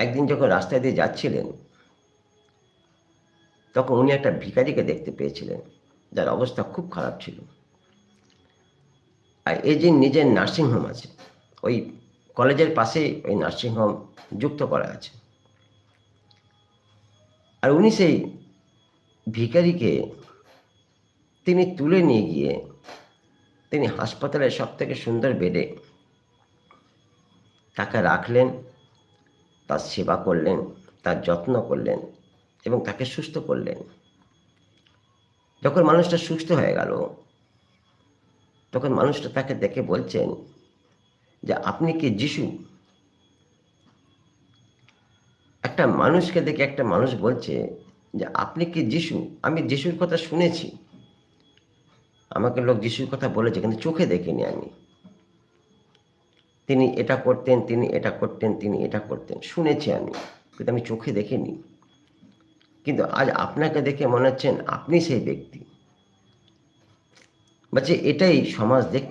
একদিন যখন রাস্তা দিয়ে যাচ্ছিলেন, তখন উনি একটা ভিখারিকে দেখতে পেয়েছিলেন, যার অবস্থা খুব খারাপ ছিল। আর এই যে নিজের নার্সিংহোম আছে, ওই কলেজের পাশেই ওই নার্সিংহোম যুক্ত করা আছে। আর উনি সেই ভিখারিকে তিনি তুলে নিয়ে গিয়ে তিনি হাসপাতালের সবথেকে সুন্দর বেডে তাকে রাখলেন, তার সেবা করলেন, তার যত্ন করলেন এবং তাকে সুস্থ করলেন। যখন মানুষটা সুস্থ হয়ে গেল, তখন মানুষটা তাকে দেখে বলছেন যে, আপনি কি যিশু? একটা মানুষকে দেখে একটা মানুষ বলছে যে, আপনি কি যিশু? আমি যিশুর কথা শুনেছি, আমাকে লোক যিশুর কথা বলেছে, কিন্তু চোখে দেখিনি আমি। তিনি এটা করতেন, তিনি এটা করতেন, তিনি এটা করতেন, শুনেছি আমি, কিন্তু আমি চোখে দেখিনি। কিন্তু আজ আপনাকে দেখে মনে হচ্ছেন আপনি সেই ব্যক্তি। বলছে এটাই সমাজ দেখতে